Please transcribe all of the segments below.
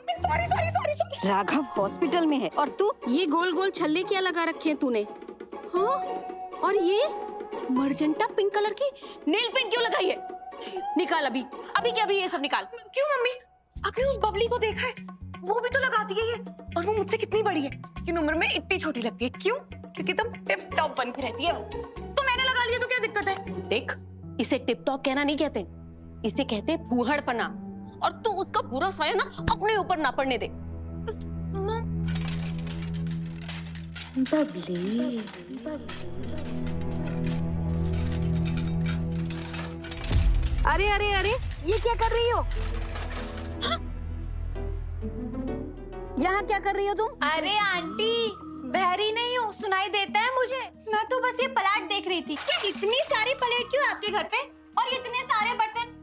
Mummy sorry sorry sorry sorry. Raghav hospital में है और तू ये गोल गोल छल्ले क्या लगा रखे हैं तूने? हाँ, और ये मर्जेंटा पिंक कलर की नेल पेंट क्यों लगाई है? निकाल अभी अभी क्या, अभी ये सब निकाल। क्यों मम्मी, आपने उस बबली को देखा है? वो भी तो लगाती है ये, और वो मुझसे कितनी बड़ी है, इन उम्र में इतनी छोटी लगती है। क्यों? क्योंकि तुम टिप टॉप बन के रहती है वो। तो मैंने लगा लिया तो क्या दिक्कत है? देख, इसे टिप टॉप कहना नहीं कहते, इसे कहते फूहड़पना। और तू उसका पूरा साया ना अपने ऊपर ना पड़ने दे। बबली, अरे अरे अरे, ये क्या कर रही हो? यहाँ क्या कर रही हो तुम? अरे आंटी, बहरी नहीं हूँ, सुनाई देता है मुझे। मैं तो बस ये प्लेट देख रही थी। क्या इतनी सारी प्लेट क्यों आपके घर पे, और इतने सारे बर्तन?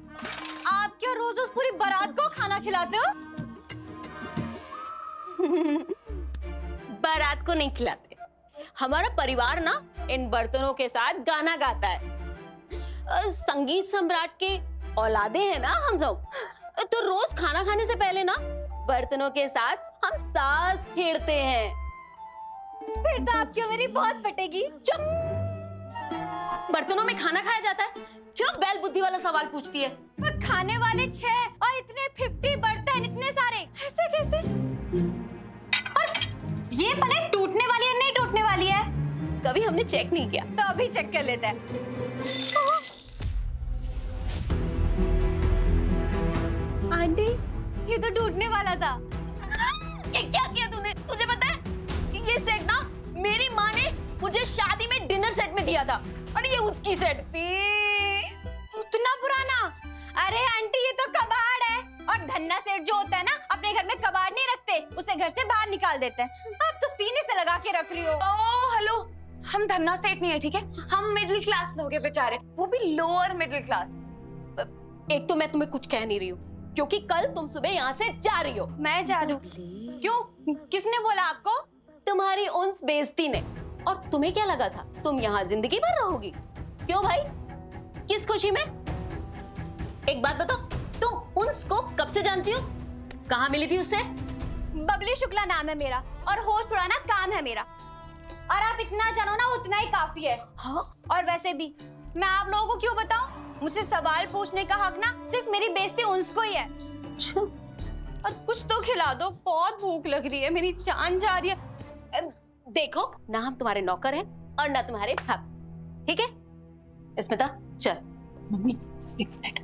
आप क्या रोज उस पूरी बारात को खाना खिलाते हो? बारात को नहीं खिलाते, हमारा परिवार ना इन बर्तनों के साथ गाना गाता है। संगीत सम्राट के औलादे हैं ना हम सब, तो रोज खाना खाने से पहले ना बर्तनों के साथ हम सांस छेड़ते हैं। फिर तो आपकी मेरी बहुत पटेगी। चुप, बर्तनों में खाना खाया जाता है? क्यों बैल बुद्धि वाला सवाल पूछती है? खाने वाले 6 और इतने 50 बर्तन, इतने सारे, ऐसे कैसे? और ये प्लेट टूटने वाली है नहीं टूटने वाली है? कभी हमने चेक नहीं किया। तो अभी चेक कर लेते हैं। आंटी, ये तो टूटने वाला था। ये क्या किया तूने? तुझे पता है ये सेट ना मेरी माँ ने मुझे शादी में डिनर सेट में दिया था, और ये उसकी सेट थी। उतना पुराना? अरे आंटी, ये तो कबाड़ है। और धन्ना सेठ जो होता है ना, अपने घर में कबाड़ नहीं रखते, उसे घर से बाहर निकाल देते हैं। अब तो सीने से लगा के रख रही हो। ओह हेलो, हम धन्ना सेठ नहीं है, ठीक है? हम मिडिल क्लास लोग हैं बेचारे, वो भी लोअर मिडिल क्लास। एक तो मैं तुम्हें कुछ कह नहीं रही हूँ, क्योंकि कल तुम सुबह यहाँ से जा रही हो। मैं जा रही हूँ? क्यों? किसने बोला आपको? तुम्हारी उन्स बेइज्जती ने। और तुम्हें क्या लगा था तुम यहाँ जिंदगी भर रहोगी? क्यों भाई, किस खुशी में? एक बात बताओ, तुम उन्स को कब से जानती हो? कहाँ मिली थी उससे? बबली शुक्ला नाम है मेरा, और होश उड़ाना काम है मेरा। और आप इतना जानो ना, उतना ही काफी है। हाँ? और वैसे भी मैं आप लोगों को क्यों बताऊं? मुझसे सवाल पूछने का हक ना सिर्फ मेरी बेइज्जती उन्स को ही है। और कुछ तो खिला दो, बहुत भूख लग रही है, मेरी जान जा रही है। देखो ना, हम तुम्हारे नौकर हैं और ना तुम्हारे भक्त, ठीक है? स्मिता चल। मम्मी एक मिनट,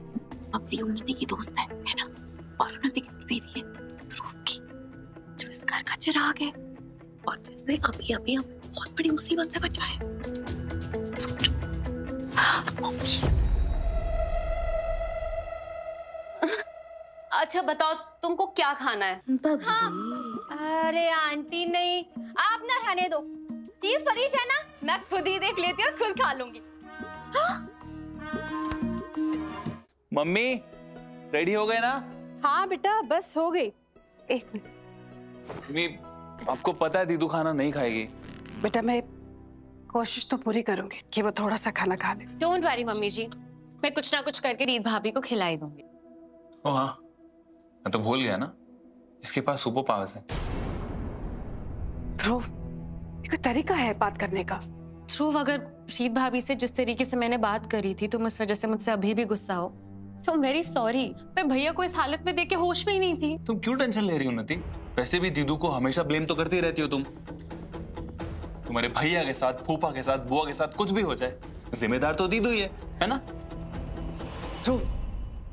बबली उन्नति की दोस्त है ना? और उन्नति किसकी बीवी है? ध्रुव की, जो इस घर का चिराग है, और जिसने अभी अभी हमें बहुत बड़ी मुसीबत से बचाया। अच्छा बताओ, तुमको क्या खाना है? हाँ। अरे आंटी नहीं, आप ना रहने दो। ये फरीज है ना, मैं खुद ही देख लेती और खुद खा लूंगी। हाँ? मम्मी रेडी हो गए ना? हाँ बेटा, बस हो गई। एक मिनट। मम्मी, आपको पता है दीदू खाना नहीं खाएगी। बेटा मैं कोशिश तो पूरी करूंगी कि वो थोड़ा सा खाना खा ले। डोंट वरी मम्मी जी, मैं कुछ ना कुछ करके रीत भाभी को खिलाई दूंगी। ओ हाँ, मैं तो भूल गया ना, इसके पास सुपर पावर्स है। ध्रुव, ये कोई तरीका है बात करने का? ध्रुव, अगर रीत भाभी से जिस तरीके से मैंने बात करी थी तुम इस वजह से मुझसे अभी भी गुस्सा हो, तो आई एम वेरी सॉरी। मैं भैया को इस हालत में देख के होश में ही नहीं थी। तुम क्यों टेंशन ले रही हो उन्नति? वैसे भी दीदू को हमेशा ब्लेम तो करती रहती हो तुम। तुम्हारे भैया के साथ, फूफा के साथ, बुआ के साथ कुछ भी हो जाए, जिम्मेदार तो दीदू ही है ना? ध्रुव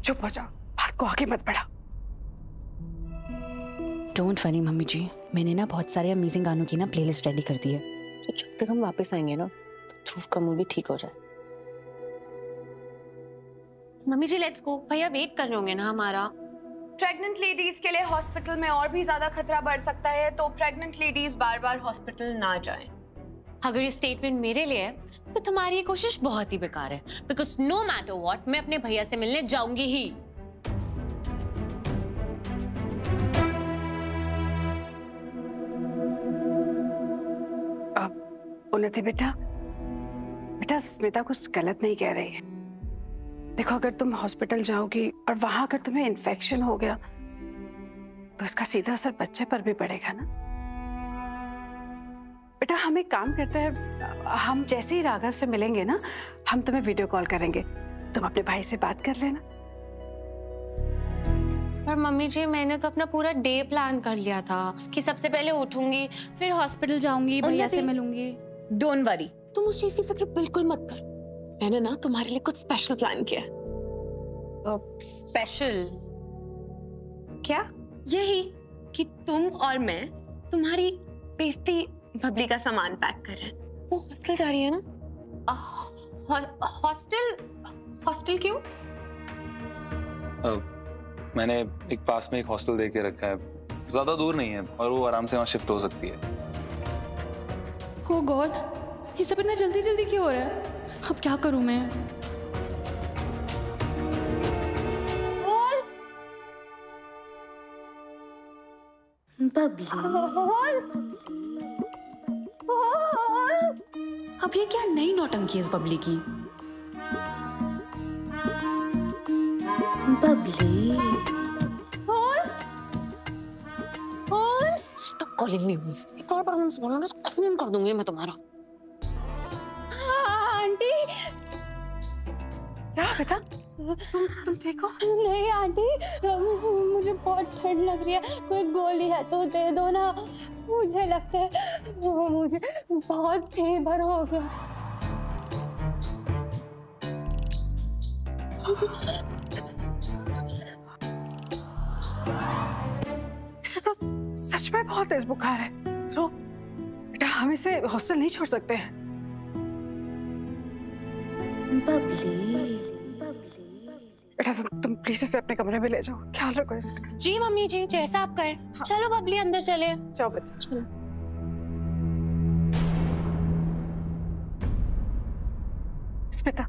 चुप हो जा, बात को आगे मत बढ़ा। डोंट वरी मम्मी जी, मैंने ना बहुत सारे अमेजिंग गानों की ना प्लेलिस्ट रेडी कर दी है, तो जब तक हम वापस आएंगे ना तो ध्रुव का मूड भी ठीक हो जाए। मम्मी जी लेट्स गो, भैया वेट कर रहे होंगे ना हमारा। प्रेग्नेंट लेडीज के लिए हॉस्पिटल में और भी ज्यादा खतरा बढ़ सकता है, तो प्रेग्नेंट लेडीज बार बार हॉस्पिटल ना जाएं। अगर ये स्टेटमेंट मेरे लिए है तो तुम्हारी ये कोशिश बहुत ही बेकार है, बिकॉज नो मैटर व्हाट मैं अपने भैया से मिलने जाऊंगी ही। उन्नति बेटा स्मिता कुछ गलत नहीं कह रही है। देखो, अगर तुम हॉस्पिटल जाओगी और वहां अगर तुम्हें इन्फेक्शन हो गया तो इसका सीधा असर बच्चे पर भी पड़ेगा ना। बेटा हम एक काम करते हैं, हम जैसे ही राघव से मिलेंगे ना, हम तुम्हें वीडियो कॉल करेंगे, तुम अपने भाई से बात कर लेना। पर मम्मी जी मैंने तो अपना पूरा डे प्लान कर लिया था कि सबसे पहले उठूंगी, फिर हॉस्पिटल जाऊंगी, भैया से मिलूंगी। डोंट वरी, तुम उस चीज की फिक्र बिल्कुल मत करो। मैंने ना तुम्हारे लिए कुछ स्पेशल प्लान किया है। स्पेशल क्या? यही कि तुम और मैं तुम्हारी बेइज्जती बबली का सामान पैक कर रहे हैं। वो हॉस्टल जा रही है ना। हॉस्टल क्यों? मैंने एक पास में एक हॉस्टल देख के रखा है, ज्यादा दूर नहीं है और वो आराम से वहाँ शिफ्ट हो सकती है। Oh God, ये सब इतना जल्दी जल्दी क्यों हो रहा है? अब क्या करूं मैं? अब ये क्या नई नौटंकी है इस बबली की? Babli, stop calling me holes. एक और बार मुझसे बोलना तो खून कर दूंगी मैं तुम्हारा। आंटी। क्या बेटा, तुम ठीक हो? नहीं आंटी, मुझे बहुत ठंड लग रही है, कोई गोली है तो दे दो ना। मुझे लगता है मुझे बहुत फीवर हो गया। इसे तो सच में बहुत तेज बुखार है। लो बेटा, हम इसे हॉस्टल नहीं छोड़ सकते हैं। बेटा तुम प्लीज इसे अपने कमरे में ले जाओ, ख्याल रखो इसका। जी मम्मी जी, जैसा आप कहें। हाँ। चलो बबली अंदर चले। जाओ बच्चा चलो। स्मिता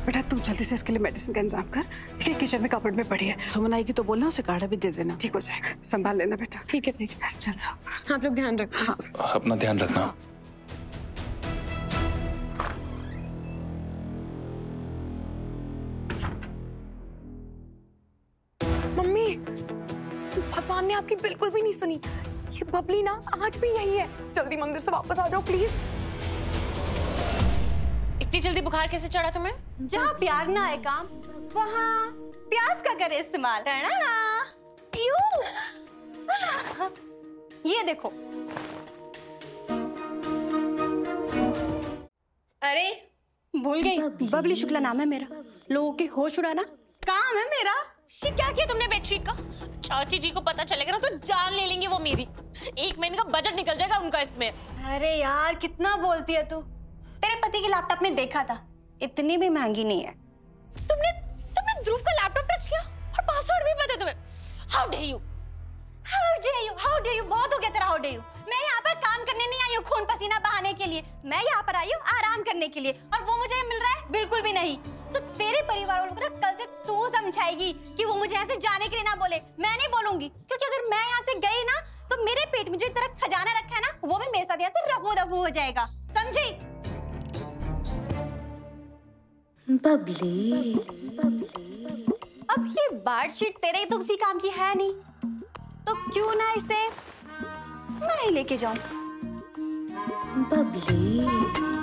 बेटा तुम जल्दी से इसके लिए मेडिसिन का इंतजाम कर, ठीक है? किचन में कपबोर्ड में पड़ी है, सुमन आएगी तो बोलना उसे काढ़ा भी दे देना। ठीक हो जाएगा, संभाल लेना बेटा। ठीक है चलो आप लोग ध्यान रखो। हाँ अपना ध्यान रखना। मम्मी, भगवान ने आपकी बिल्कुल भी नहीं सुनी। ये बबली ना आज भी यही है। जल्दी मंदिर से वापस आ जाओ प्लीज। इतनी जल्दी बुखार कैसे चढ़ा तुम्हें? जहाँ प्यार ना आए काम, वहाँ प्याज का करे इस्तेमाल करना। ये देखो, अरे भूल गई, बबली शुक्ला नाम है मेरा। लोगों के होश उड़ाना काम है मेरा। ये क्या किया तुमने बेडशीट का? चाची जी को पता चलेगा ना तो जान ले लेंगे वो मेरी। 1 महीने का बजट निकल जाएगा उनका इसमें। अरे यार कितना बोलती है तू। तेरे पति के लैपटॉप में देखा था, इतनी भी महंगी नहीं है। तुमने ध्रुव का लैपटॉप टच किया और पासवर्ड भी पता है तुम्हें? हाउ डे यू, बहुत हो गया तेरा हाउ डे यू। मैं यहाँ पर काम करने नहीं आई हूँ खून पसीना बहाने के लिए, मैं यहाँ पर आई हूँ आराम करने के लिए, और वो मुझे मिल रहा है बिल्कुल भी नहीं। तो तेरे परिवार वालों को ना कल से तू समझाएगी कि वो मुझे ऐसे जाने के लिए ना बोले। मैं नहीं बोलूंगी, क्योंकि अगर मैं यहाँ से गई ना तो मेरे पेट में जो इस तरह खजाना रखा है ना, वो भी मेरे साथ यहाँ से रफू दफू हो जाएगा, समझी? बबली, अब ये बार्डशीट तेरे तो किसी काम की है नहीं, तो क्यों ना इसे मैं ही लेके जाऊं। बबली।